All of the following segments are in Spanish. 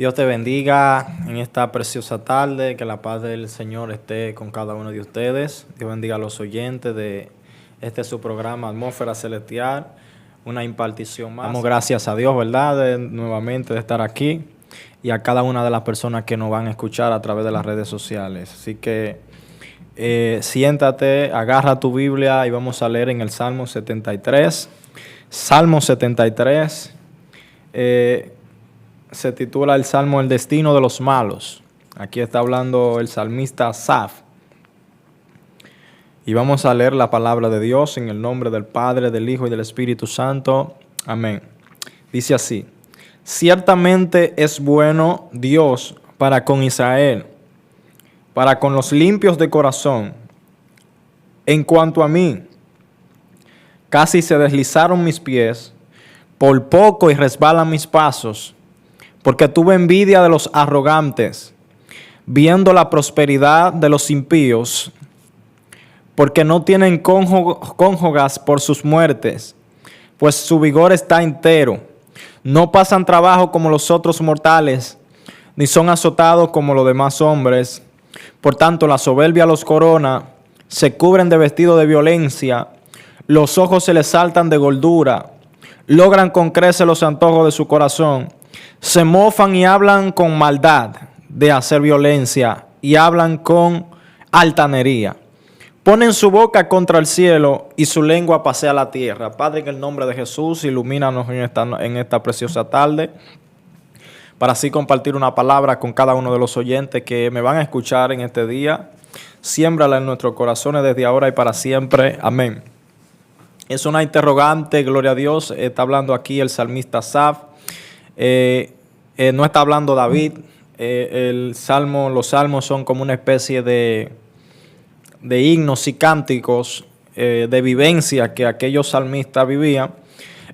Dios te bendiga en esta preciosa tarde, que la paz del Señor esté con cada uno de ustedes. Dios bendiga a los oyentes de este su programa Atmósfera Celestial, una impartición más. Damos gracias a Dios, ¿verdad?, nuevamente de estar aquí, y a cada una de las personas que nos van a escuchar a través de las redes sociales. Así que siéntate, agarra tu Biblia y vamos a leer en el Salmo 73. Salmo 73. Se titula el Salmo El destino de los malos. Aquí está hablando el salmista Asaf. Y vamos a leer la palabra de Dios en el nombre del Padre, del Hijo y del Espíritu Santo. Amén. Dice así: ciertamente es bueno Dios para con Israel, para con los limpios de corazón. En cuanto a mí, casi se deslizaron mis pies, por poco y resbalan mis pasos, porque tuve envidia de los arrogantes, viendo la prosperidad de los impíos, porque no tienen cónyuges por sus muertes, pues su vigor está entero. No pasan trabajo como los otros mortales, ni son azotados como los demás hombres. Por tanto, la soberbia los corona, se cubren de vestido de violencia, los ojos se les saltan de gordura, logran con creces los antojos de su corazón. Se mofan y hablan con maldad de hacer violencia y hablan con altanería. Ponen su boca contra el cielo y su lengua pasea la tierra. Padre, en el nombre de Jesús, ilumínanos en esta preciosa tarde, para así compartir una palabra con cada uno de los oyentes que me van a escuchar en este día. Siémbrala en nuestros corazones desde ahora y para siempre. Amén. Es una interrogante, gloria a Dios. Está hablando aquí el salmista Asaf. No está hablando David. Los salmos son como una especie de himnos y cánticos de vivencia que aquellos salmistas vivían.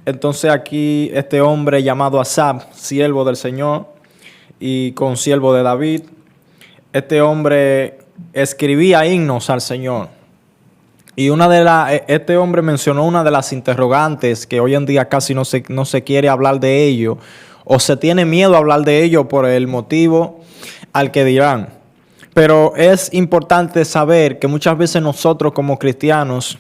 Entonces aquí este hombre llamado Asaf, siervo del Señor y consiervo de David, este hombre escribía himnos al Señor. Y este hombre mencionó una de las interrogantes que hoy en día casi no se quiere hablar de ello, o se tiene miedo a hablar de ello por el motivo al que dirán. Pero es importante saber que muchas veces nosotros como cristianos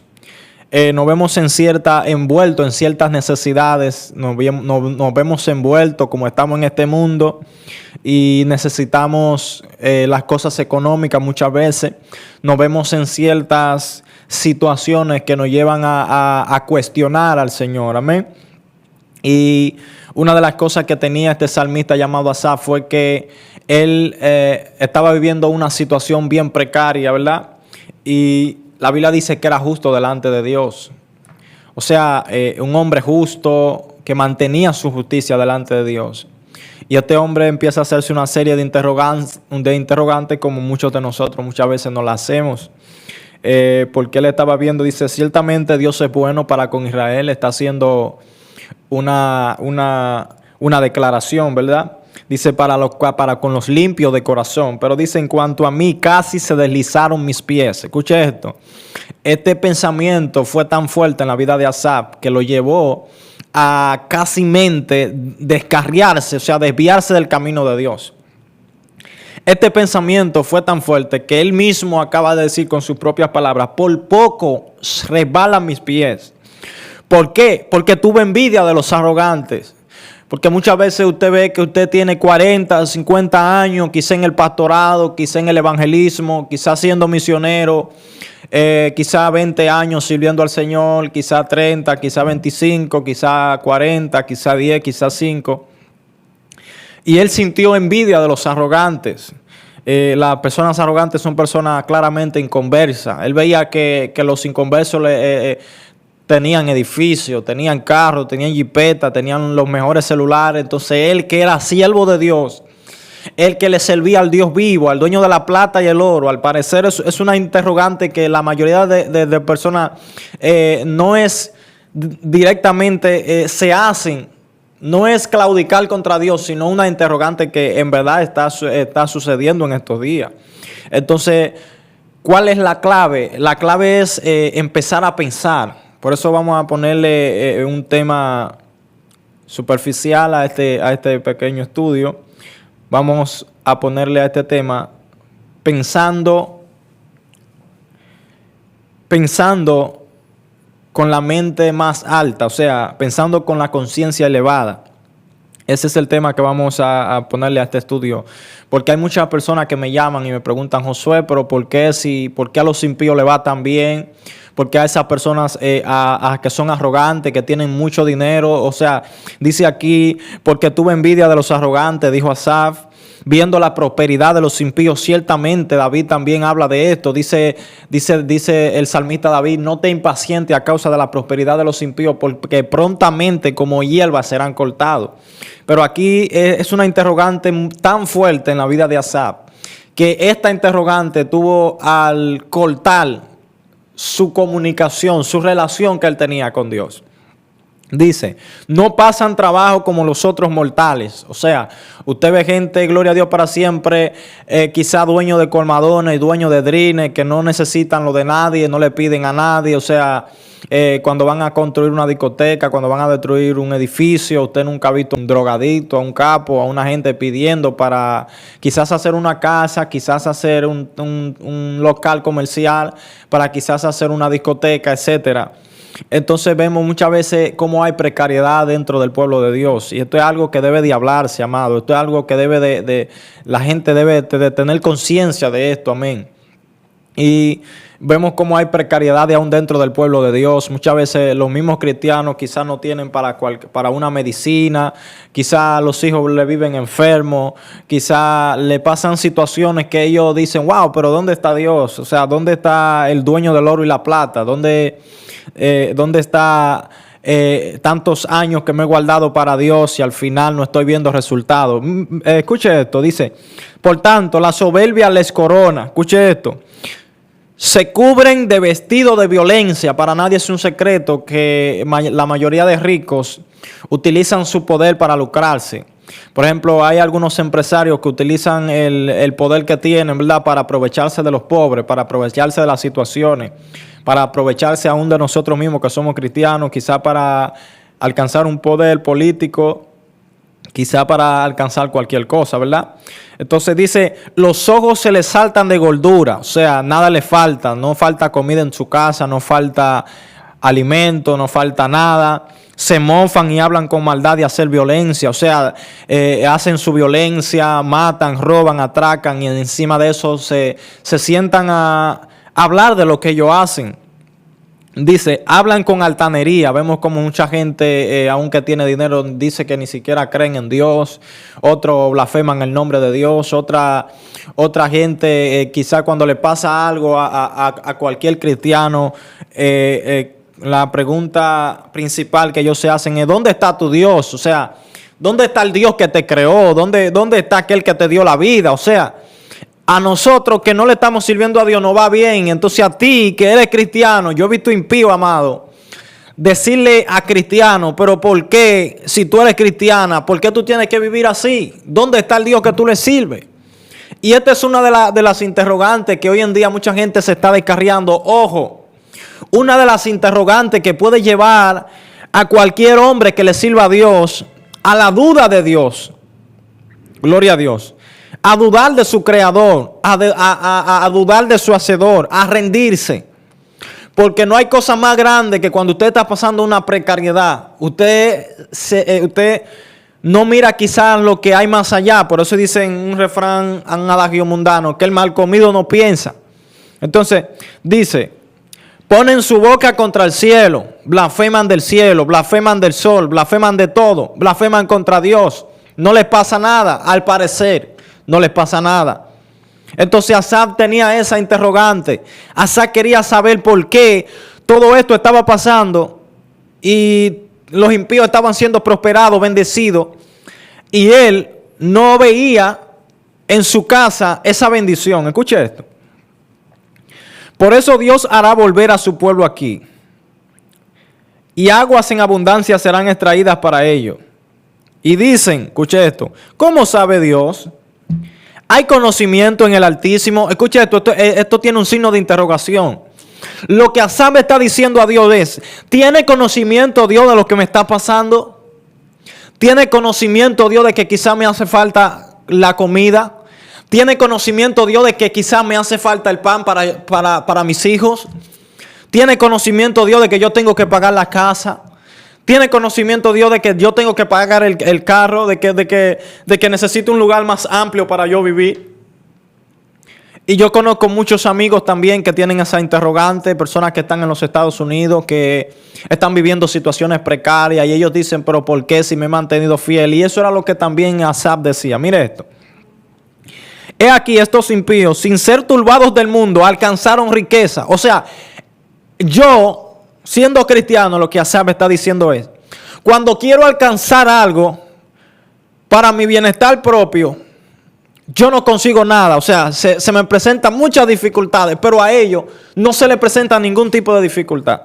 nos vemos envueltos en ciertas necesidades, nos vemos envueltos como estamos en este mundo y necesitamos las cosas económicas muchas veces. Nos vemos en ciertas situaciones que nos llevan a cuestionar al Señor. Amén. Y una de las cosas que tenía este salmista llamado Asaf fue que él estaba viviendo una situación bien precaria, ¿verdad? Y la Biblia dice que era justo delante de Dios. O sea, un hombre justo que mantenía su justicia delante de Dios. Y este hombre empieza a hacerse una serie de interrogantes como muchos de nosotros muchas veces no la hacemos. Porque él estaba viendo, dice, ciertamente Dios es bueno para con Israel. Está haciendo una declaración, ¿verdad? Dice para con los limpios de corazón. Pero dice, en cuanto a mí, casi se deslizaron mis pies. Escuche esto. Este pensamiento fue tan fuerte en la vida de Asaf que lo llevó a casi descarriarse, o sea, desviarse del camino de Dios. Este pensamiento fue tan fuerte que él mismo acaba de decir con sus propias palabras: por poco resbalan mis pies. ¿Por qué? Porque tuve envidia de los arrogantes. Porque muchas veces usted ve que usted tiene 40, 50 años, quizá en el pastorado, quizá en el evangelismo, quizá siendo misionero, quizá 20 años sirviendo al Señor, quizá 30, quizá 25, quizá 40, quizá 10, quizá 5. Y él sintió envidia de los arrogantes. Las personas arrogantes son personas claramente inconversas. Él veía que los inconversos tenían edificios, tenían carros, tenían jipetas, tenían los mejores celulares. Entonces él, que era siervo de Dios, él que le servía al Dios vivo, al dueño de la plata y el oro, al parecer es una interrogante que la mayoría de personas no es directamente se hacen. No es claudicar contra Dios, sino una interrogante que en verdad está sucediendo en estos días. Entonces, ¿cuál es la clave? La clave es empezar a pensar. Por eso vamos a ponerle un tema superficial a este pequeño estudio, vamos a ponerle a este tema pensando con la mente más alta, o sea, pensando con la conciencia elevada. Ese es el tema que vamos a ponerle a este estudio. Porque hay muchas personas que me llaman y me preguntan, Josué, pero ¿por qué a los impíos le va tan bien? ¿Por qué a esas personas que son arrogantes, que tienen mucho dinero? O sea, dice aquí, porque tuve envidia de los arrogantes, dijo Asaf, viendo la prosperidad de los impíos. Ciertamente David también habla de esto. Dice el salmista David, no te impacientes a causa de la prosperidad de los impíos, porque prontamente como hierba serán cortados. Pero aquí es una interrogante tan fuerte en la vida de Asaf, que esta interrogante tuvo al cortar su comunicación, su relación que él tenía con Dios. Dice, no pasan trabajo como los otros mortales. O sea, usted ve gente, gloria a Dios para siempre, quizá dueño de colmadones y dueño de drines, que no necesitan lo de nadie, no le piden a nadie. O sea, cuando van a construir una discoteca, cuando van a destruir un edificio, usted nunca ha visto un drogadicto, a un capo, a una gente pidiendo para quizás hacer una casa, quizás hacer un local comercial, para quizás hacer una discoteca, etcétera. Entonces vemos muchas veces cómo hay precariedad dentro del pueblo de Dios. Y esto es algo que debe de hablarse, amado. Esto es algo que debe la gente debe de tener conciencia de esto, amén. Y vemos cómo hay precariedad aún dentro del pueblo de Dios. Muchas veces los mismos cristianos quizás no tienen para una medicina, quizás los hijos le viven enfermos, quizás le pasan situaciones que ellos dicen, wow, pero ¿dónde está Dios? O sea, ¿dónde está el dueño del oro y la plata? ¿Dónde está tantos años que me he guardado para Dios y al final no estoy viendo resultados? Escuche esto, dice, por tanto, la soberbia les corona. Escuche esto. Se cubren de vestido de violencia. Para nadie es un secreto que la mayoría de ricos utilizan su poder para lucrarse. Por ejemplo, hay algunos empresarios que utilizan el poder que tienen, ¿verdad?, para aprovecharse de los pobres, para aprovecharse de las situaciones, para aprovecharse aún de nosotros mismos que somos cristianos, quizá para alcanzar un poder político, quizá para alcanzar cualquier cosa, ¿verdad? Entonces dice, los ojos se les saltan de gordura, o sea, nada le falta, no falta comida en su casa, no falta alimento, no falta nada. Se mofan y hablan con maldad de hacer violencia, o sea, hacen su violencia, matan, roban, atracan y encima de eso se sientan a hablar de lo que ellos hacen. Dice, hablan con altanería. Vemos como mucha gente, aunque tiene dinero, dice que ni siquiera creen en Dios. Otros blasfeman el nombre de Dios. Otra gente, quizá cuando le pasa algo a cualquier cristiano, la pregunta principal que ellos se hacen es, ¿dónde está tu Dios? O sea, ¿dónde está el Dios que te creó? ¿Dónde está aquel que te dio la vida? O sea, a nosotros que no le estamos sirviendo a Dios no va bien. Entonces a ti que eres cristiano, yo he visto impío, amado, decirle a cristiano, pero ¿por qué si tú eres cristiana, por qué tú tienes que vivir así? ¿Dónde está el Dios que tú le sirves? Y esta es una de las interrogantes que hoy en día mucha gente se está descarriando. Ojo, una de las interrogantes que puede llevar a cualquier hombre que le sirva a Dios a la duda de Dios. Gloria a Dios. A dudar de su creador, a dudar de su hacedor, a rendirse. Porque no hay cosa más grande que cuando usted está pasando una precariedad, usted no mira quizás lo que hay más allá. Por eso dice en un refrán, un adagio mundano, que el mal comido no piensa. Entonces dice, ponen su boca contra el cielo, blasfeman del cielo, blasfeman del sol, blasfeman de todo, blasfeman contra Dios. No les pasa nada, al parecer. No les pasa nada. Entonces Asaf tenía esa interrogante. Asaf quería saber por qué todo esto estaba pasando y los impíos estaban siendo prosperados, bendecidos, y él no veía en su casa esa bendición. Escuche esto. Por eso Dios hará volver a su pueblo aquí, y aguas en abundancia serán extraídas para ellos. Y dicen, escuche esto, ¿cómo sabe Dios? ¿Hay conocimiento en el Altísimo? Escucha esto tiene un signo de interrogación. Lo que Asaf está diciendo a Dios es, ¿tiene conocimiento Dios de lo que me está pasando? ¿Tiene conocimiento Dios de que quizá me hace falta la comida. Tiene conocimiento Dios de que quizás me hace falta el pan para mis hijos. Tiene conocimiento Dios de que yo tengo que pagar la casa. Tiene conocimiento Dios de que yo tengo que pagar el carro, de que necesito un lugar más amplio para yo vivir. Y yo conozco muchos amigos también que tienen esa interrogante, personas que están en los Estados Unidos, que están viviendo situaciones precarias y ellos dicen, pero ¿por qué si me he mantenido fiel? Y eso era lo que también Asaf decía. Mire esto. He aquí estos impíos, sin ser turbados del mundo, alcanzaron riqueza. O sea, yo, siendo cristiano, lo que Asaf está diciendo es, cuando quiero alcanzar algo para mi bienestar propio, yo no consigo nada. O sea, se me presentan muchas dificultades, pero a ellos no se les presenta ningún tipo de dificultad.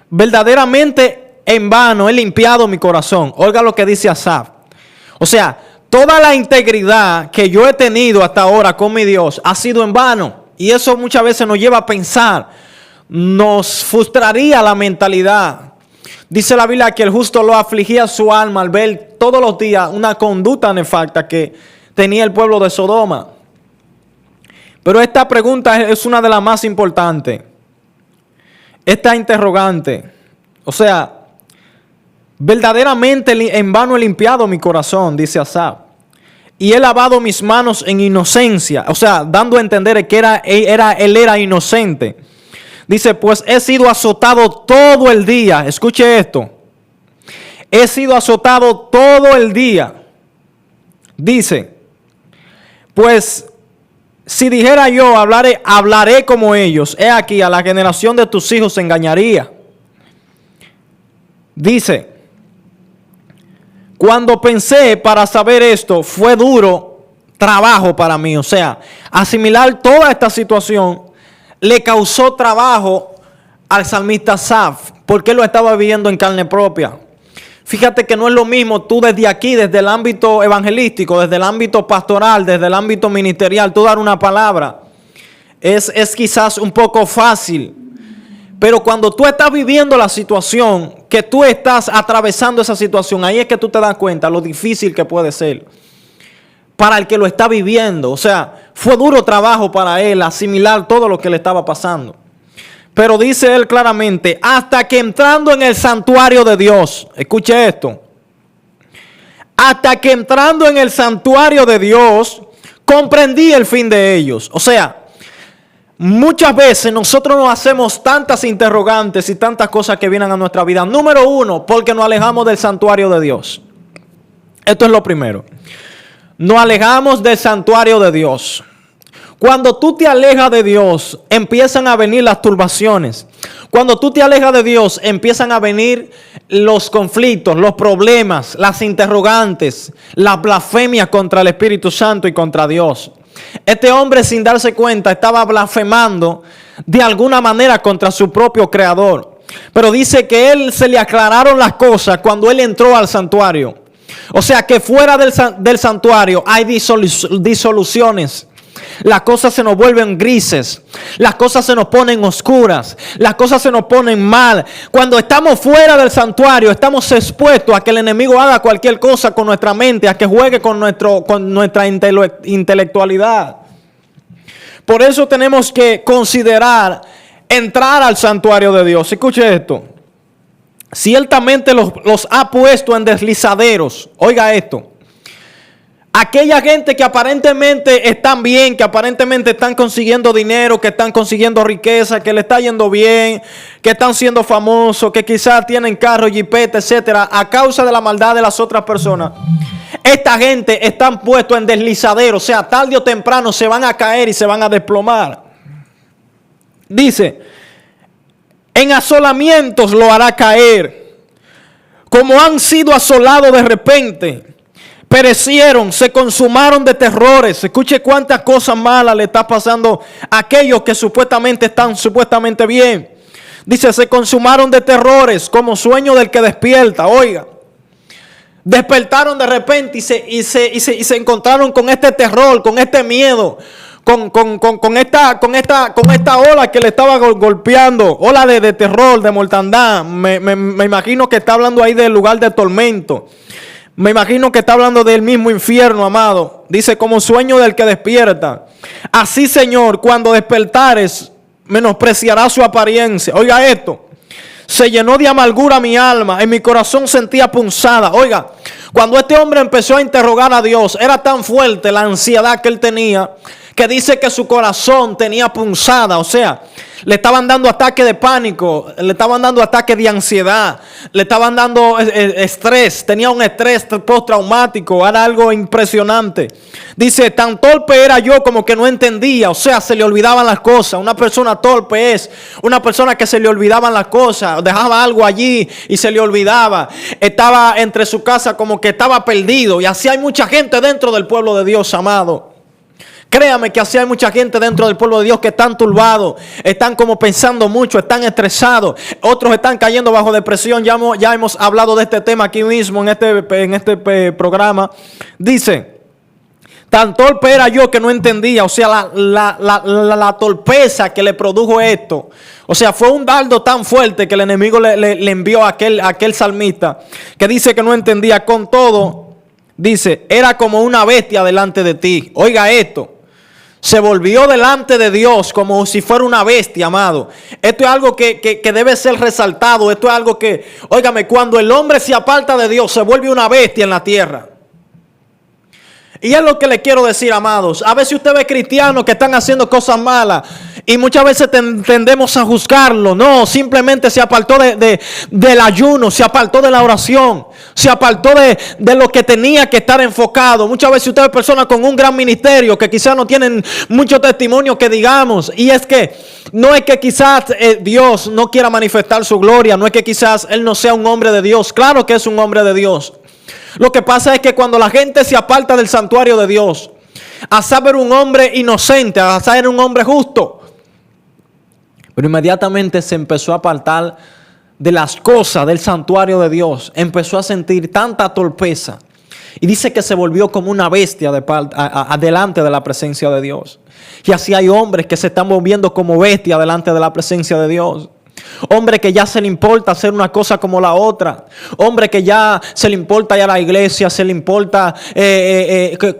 Verdaderamente en vano he limpiado mi corazón. Oiga lo que dice Asaf. O sea, toda la integridad que yo he tenido hasta ahora con mi Dios ha sido en vano. Y eso muchas veces nos lleva a pensar, nos frustraría la mentalidad. Dice la Biblia que el justo lo afligía su alma al ver todos los días una conducta nefasta que tenía el pueblo de Sodoma. Pero esta pregunta es una de las más importantes. Esta interrogante. O sea, verdaderamente en vano he limpiado mi corazón, dice Asaf. Y he lavado mis manos en inocencia. O sea, dando a entender que él era inocente. Dice, pues he sido azotado todo el día. Escuche esto. He sido azotado todo el día. Dice, pues si dijera yo, hablaré como ellos. He aquí, a la generación de tus hijos se engañaría. Dice, cuando pensé para saber esto, fue duro trabajo para mí. O sea, asimilar toda esta situación le causó trabajo al salmista Asaf, porque él lo estaba viviendo en carne propia. Fíjate que no es lo mismo tú desde aquí, desde el ámbito evangelístico, desde el ámbito pastoral, desde el ámbito ministerial, tú dar una palabra. Es quizás un poco fácil. Pero cuando tú estás viviendo la situación, que tú estás atravesando esa situación, ahí es que tú te das cuenta lo difícil que puede ser para el que lo está viviendo. O sea, fue duro trabajo para él asimilar todo lo que le estaba pasando. Pero dice él claramente, hasta que entrando en el santuario de Dios, escuche esto, hasta que entrando en el santuario de Dios, comprendí el fin de ellos. O sea, muchas veces nosotros nos hacemos tantas interrogantes y tantas cosas que vienen a nuestra vida. Número uno, porque nos alejamos del santuario de Dios. Esto es lo primero. Nos alejamos del santuario de Dios. Cuando tú te alejas de Dios, empiezan a venir las turbaciones. Cuando tú te alejas de Dios, empiezan a venir los conflictos, los problemas, las interrogantes, las blasfemias contra el Espíritu Santo y contra Dios. Este hombre, sin darse cuenta, estaba blasfemando de alguna manera contra su propio creador. Pero dice que él se le aclararon las cosas cuando él entró al santuario. O sea que fuera del santuario hay disoluciones. Las cosas se nos vuelven grises, las cosas se nos ponen oscuras, las cosas se nos ponen mal. Cuando estamos fuera del santuario, estamos expuestos a que el enemigo haga cualquier cosa con nuestra mente, a que juegue con nuestra intelectualidad. Por eso tenemos que considerar entrar al santuario de Dios. Escuche esto. Ciertamente los ha puesto en deslizaderos. Oiga esto. Aquella gente que aparentemente están bien, que aparentemente están consiguiendo dinero, que están consiguiendo riqueza, que le está yendo bien, que están siendo famosos, que quizás tienen carro, jipeta, etcétera, a causa de la maldad de las otras personas. Esta gente están puestos en deslizaderos, o sea, tarde o temprano se van a caer y se van a desplomar. Dice, en asolamientos lo hará caer, como han sido asolados de repente. Perecieron, se consumaron de terrores. Escuche cuántas cosas malas le está pasando a aquellos que supuestamente están supuestamente bien. Dice, se consumaron de terrores como sueño del que despierta. Oiga, despertaron de repente y se encontraron con este terror, con este miedo, con esta ola que le estaba golpeando, ola de terror, de mortandad. Me imagino que está hablando ahí del lugar de tormento. Me imagino que está hablando del mismo infierno, amado. Dice, como sueño del que despierta. Así, Señor, cuando despertares, menospreciará su apariencia. Oiga esto. Se llenó de amargura mi alma, en mi corazón sentía punzada. Oiga, cuando este hombre empezó a interrogar a Dios, era tan fuerte la ansiedad que él tenía, que dice que su corazón tenía punzada. O sea, le estaban dando ataques de pánico, le estaban dando ataques de ansiedad, le estaban dando estrés, tenía un estrés postraumático, era algo impresionante. Dice, tan torpe era yo como que no entendía, o sea, se le olvidaban las cosas. Una persona torpe es una persona que se le olvidaban las cosas, dejaba algo allí y se le olvidaba. Estaba entre su casa como que estaba perdido, y así hay mucha gente dentro del pueblo de Dios, amado. Créame que así hay mucha gente dentro del pueblo de Dios que están turbados, están como pensando mucho, están estresados, otros están cayendo bajo depresión. Ya hemos hablado de este tema aquí mismo en este programa. Dice, tan torpe era yo que no entendía, o sea, la torpeza que le produjo esto. O sea, fue un dardo tan fuerte que el enemigo le envió a aquel salmista, que dice que no entendía. Con todo, dice, era como una bestia delante de ti. Oiga esto. Se volvió delante de Dios como si fuera una bestia, amado. Esto es algo que debe ser resaltado. Esto es algo que, óigame, cuando el hombre se aparta de Dios, se vuelve una bestia en la tierra. Y es lo que le quiero decir, amados. A veces usted ve cristianos que están haciendo cosas malas y muchas veces tendemos a juzgarlo. No, simplemente se apartó del ayuno, se apartó de la oración, se apartó de lo que tenía que estar enfocado. Muchas veces usted ve personas con un gran ministerio que quizás no tienen mucho testimonio que digamos. Y es que no es que quizás Dios no quiera manifestar su gloria, no es que quizás Él no sea un hombre de Dios. Claro que es un hombre de Dios. Lo que pasa es que cuando la gente se aparta del santuario de Dios, a saber un hombre inocente, a saber un hombre justo, pero inmediatamente se empezó a apartar de las cosas del santuario de Dios, empezó a sentir tanta torpeza y dice que se volvió como una bestia delante de la presencia de Dios. Y así hay hombres que se están moviendo como bestias delante de la presencia de Dios. Hombre que ya se le importa hacer una cosa como la otra. Hombre que ya se le importa ir a la iglesia, se le importa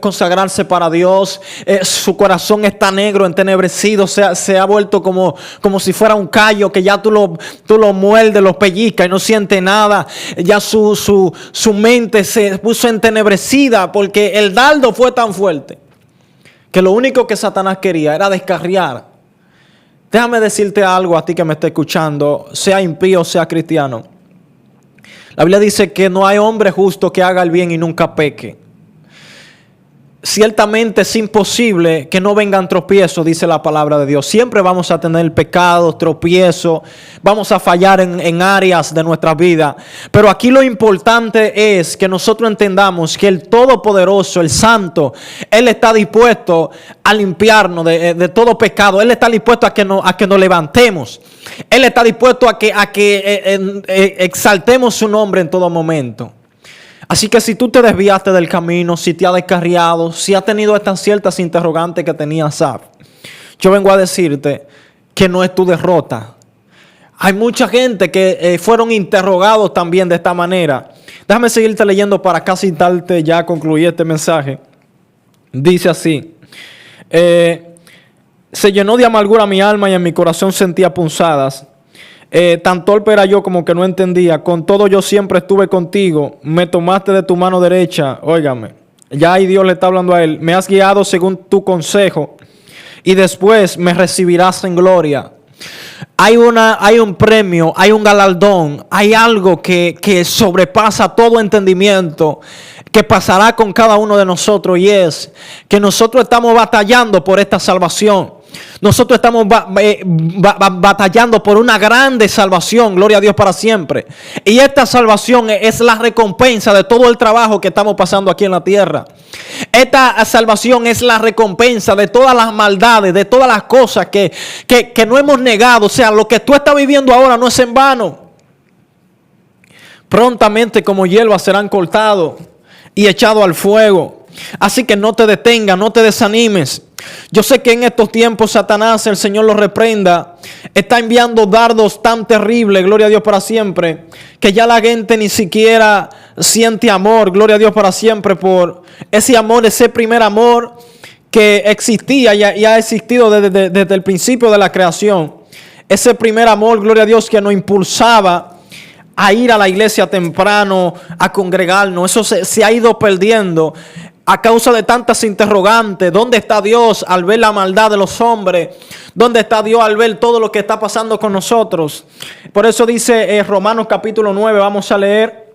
consagrarse para Dios. Su corazón está negro, entenebrecido, se ha vuelto como si fuera un callo que ya tú lo muerdes, lo pellizcas y no siente nada. Ya su mente se puso entenebrecida porque el dardo fue tan fuerte que lo único que Satanás quería era descarriar. Déjame decirte algo a ti que me está escuchando, sea impío, sea cristiano. La Biblia dice que no hay hombre justo que haga el bien y nunca peque. Ciertamente es imposible que no vengan tropiezos, dice la palabra de Dios. Siempre vamos a tener pecados, tropiezos, vamos a fallar en áreas de nuestra vida. Pero aquí lo importante es que nosotros entendamos que el Todopoderoso, el Santo, Él está dispuesto a limpiarnos de todo pecado. Él está dispuesto a que nos levantemos. Él está dispuesto a que exaltemos su nombre en todo momento. Así que si tú te desviaste del camino, si te has descarriado, si has tenido estas ciertas interrogantes que tenía Asaf, yo vengo a decirte que no es tu derrota. Hay mucha gente que fueron interrogados también de esta manera. Déjame seguirte leyendo para casi darte ya concluir este mensaje. Dice así, se llenó de amargura mi alma y en mi corazón sentía punzadas. Tan torpe era yo como que no entendía. Con todo yo siempre estuve contigo. Me tomaste de tu mano derecha. Óigame, ya ahí Dios le está hablando a él. Me has guiado según tu consejo y después me recibirás en gloria. Hay un premio, hay un galardón, hay algo que sobrepasa todo entendimiento, que pasará con cada uno de nosotros, y es que nosotros estamos batallando por esta salvación. Nosotros estamos batallando por una grande salvación, gloria a Dios para siempre. Y esta salvación es la recompensa de todo el trabajo que estamos pasando aquí en la tierra. Esta salvación es la recompensa de todas las maldades, de todas las cosas que no hemos negado. O sea, lo que tú estás viviendo ahora no es en vano. Prontamente como hierba serán cortados y echados al fuego. Así que no te detengas, no te desanimes. Yo sé que en estos tiempos Satanás, el Señor lo reprenda, está enviando dardos tan terribles, gloria a Dios para siempre, que ya la gente ni siquiera siente amor, gloria a Dios para siempre por ese amor, ese primer amor que existía y ha existido desde el principio de la creación. Ese primer amor, gloria a Dios, que nos impulsaba a ir a la iglesia temprano, a congregarnos. Eso se ha ido perdiendo a causa de tantas interrogantes. ¿Dónde está Dios al ver la maldad de los hombres? ¿Dónde está Dios al ver todo lo que está pasando con nosotros? Por eso dice Romanos capítulo 9, vamos a leer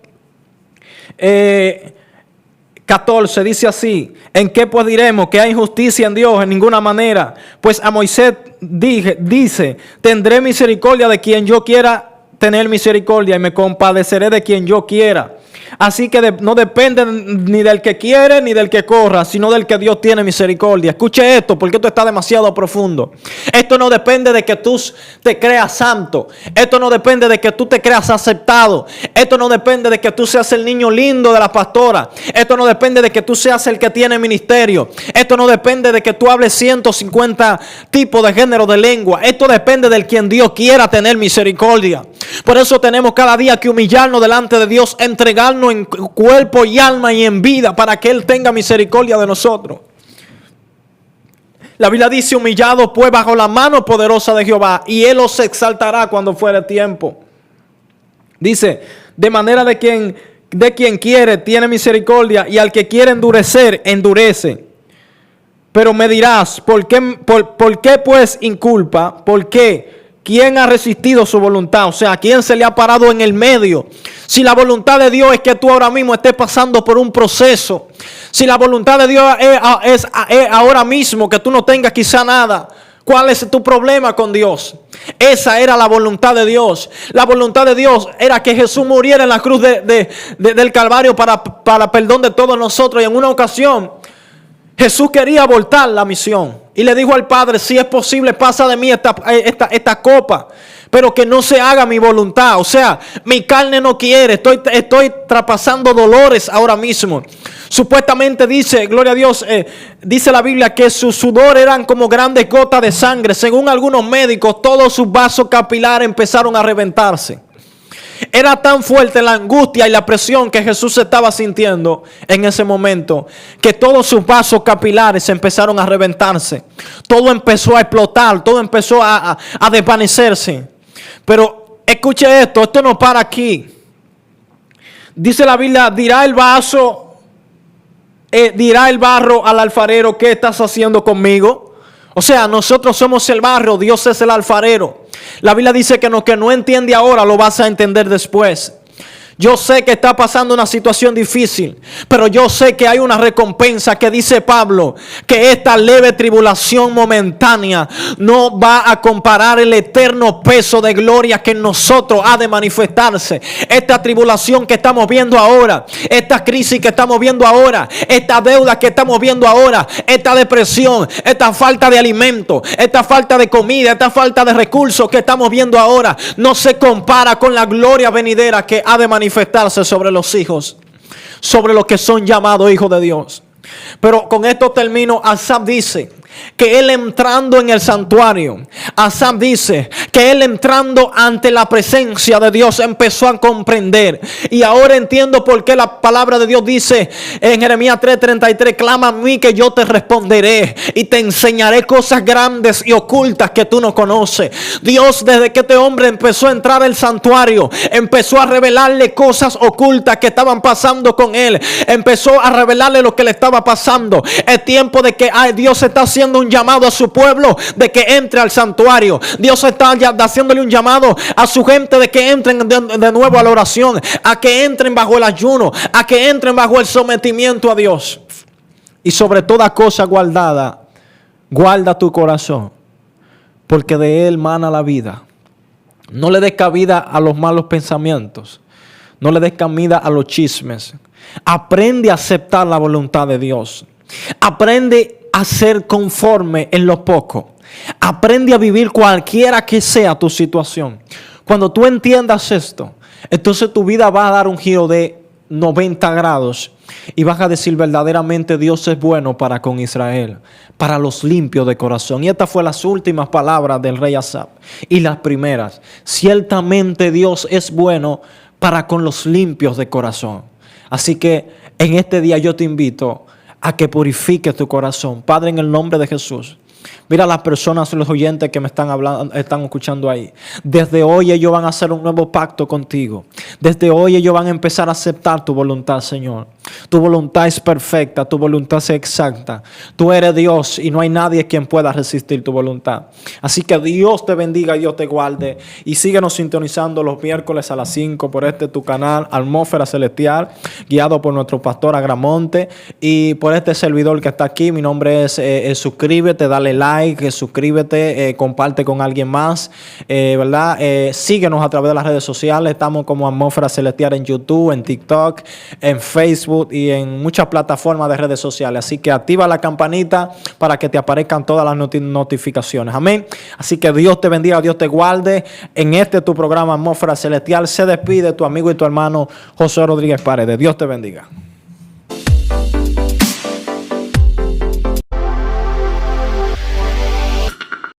14, dice así: ¿en qué pues diremos que hay injusticia en Dios? En ninguna manera. Pues a Moisés dice: tendré misericordia de quien yo quiera tener misericordia y me compadeceré de quien yo quiera. Así que no depende ni del que quiere ni del que corra, sino del que Dios tiene misericordia. Escuche esto, porque esto está demasiado profundo. Esto no depende de que tú te creas santo. Esto no depende de que tú te creas aceptado. Esto no depende de que tú seas el niño lindo de la pastora. Esto no depende de que tú seas el que tiene ministerio. Esto no depende de que tú hables 150 tipos de género de lengua. Esto depende del quien Dios quiera tener misericordia. Por eso tenemos cada día que humillarnos delante de Dios, entregarnos en cuerpo y alma y en vida para que Él tenga misericordia de nosotros. La Biblia dice: humillado pues bajo la mano poderosa de Jehová, y Él os exaltará cuando fuere tiempo. Dice: de manera de quien quiere tiene misericordia, y al que quiere endurecer, endurece. Pero me dirás: ¿por qué pues inculpa? ¿Por qué? ¿Quién ha resistido su voluntad? O sea, ¿quién se le ha parado en el medio? Si la voluntad de Dios es que tú ahora mismo estés pasando por un proceso, si la voluntad de Dios es ahora mismo que tú no tengas quizá nada, ¿cuál es tu problema con Dios? Esa era la voluntad de Dios. La voluntad de Dios era que Jesús muriera en la cruz del Calvario para perdón de todos nosotros. Y en una ocasión Jesús quería abortar la misión y le dijo al Padre: si es posible, pasa de mí esta copa, pero que no se haga mi voluntad. O sea, mi carne no quiere, estoy traspasando dolores ahora mismo. Supuestamente dice, gloria a Dios, dice la Biblia que sus sudor eran como grandes gotas de sangre. Según algunos médicos, todos sus vasos capilares empezaron a reventarse. Era tan fuerte la angustia y la presión que Jesús estaba sintiendo en ese momento, que todos sus vasos capilares empezaron a reventarse. Todo empezó a explotar, todo empezó a desvanecerse. Pero escuche esto no para aquí. Dice la Biblia: dirá el barro al alfarero: ¿qué estás haciendo conmigo? O sea, nosotros somos el barro, Dios es el alfarero. La Biblia dice que lo que no entiende ahora lo vas a entender después. Yo sé que está pasando una situación difícil, pero yo sé que hay una recompensa, que dice Pablo, que esta leve tribulación momentánea no va a comparar el eterno peso de gloria que en nosotros ha de manifestarse. Esta tribulación que estamos viendo ahora, esta crisis que estamos viendo ahora, esta deuda que estamos viendo ahora, esta depresión, esta falta de alimento, esta falta de comida, esta falta de recursos que estamos viendo ahora, no se compara con la gloria venidera que ha de manifestarse sobre los hijos, sobre los que son llamados hijos de Dios. Pero con esto termino. Asaf dice que él entrando en el santuario, Asaf dice que él entrando ante la presencia de Dios empezó a comprender. Y ahora entiendo por qué la palabra de Dios dice en Jeremías 3:33: clama a mí que yo te responderé y te enseñaré cosas grandes y ocultas que tú no conoces. Dios, desde que este hombre empezó a entrar al santuario, empezó a revelarle cosas ocultas que estaban pasando con él. Empezó a revelarle lo que le estaba pasando. Es tiempo de que Dios está haciendo un llamado a su pueblo de que entre al santuario. Dios está ya haciéndole un llamado a su gente de que entren de nuevo a la oración, a que entren bajo el ayuno, a que entren bajo el sometimiento a Dios. Y sobre toda cosa guardada, guarda tu corazón, porque de él mana la vida. No le des cabida a los malos pensamientos, no le des cabida a los chismes. Aprende a aceptar la voluntad de Dios. Aprende a ser conforme en lo poco. Aprende a vivir cualquiera que sea tu situación. Cuando tú entiendas esto, entonces tu vida va a dar un giro de 90 grados y vas a decir: verdaderamente Dios es bueno para con Israel, para los limpios de corazón. Y estas fueron las últimas palabras del rey Asaf. Y las primeras: ciertamente Dios es bueno para con los limpios de corazón. Así que en este día yo te invito a que purifiques tu corazón. Padre, en el nombre de Jesús. Mira las personas, los oyentes que me están hablando, están escuchando ahí. Desde hoy ellos van a hacer un nuevo pacto contigo. Desde hoy ellos van a empezar a aceptar tu voluntad, Señor. Tu voluntad es perfecta, tu voluntad es exacta. Tú eres Dios y no hay nadie quien pueda resistir tu voluntad. Así que Dios te bendiga y Dios te guarde. Y síguenos sintonizando los miércoles a las 5 por tu canal, Atmósfera Celestial, guiado por nuestro pastor Agramonte. Y por este servidor que está aquí, mi nombre es suscríbete, dale like, suscríbete, comparte con alguien más, ¿verdad? Síguenos a través de las redes sociales. Estamos como Atmósfera Celestial en YouTube, en TikTok, en Facebook y en muchas plataformas de redes sociales. Así que activa la campanita para que te aparezcan todas las notificaciones. Amén. Así que Dios te bendiga, Dios te guarde. En tu programa Atmósfera Celestial se despide tu amigo y tu hermano José Rodríguez Paredes. Dios te bendiga.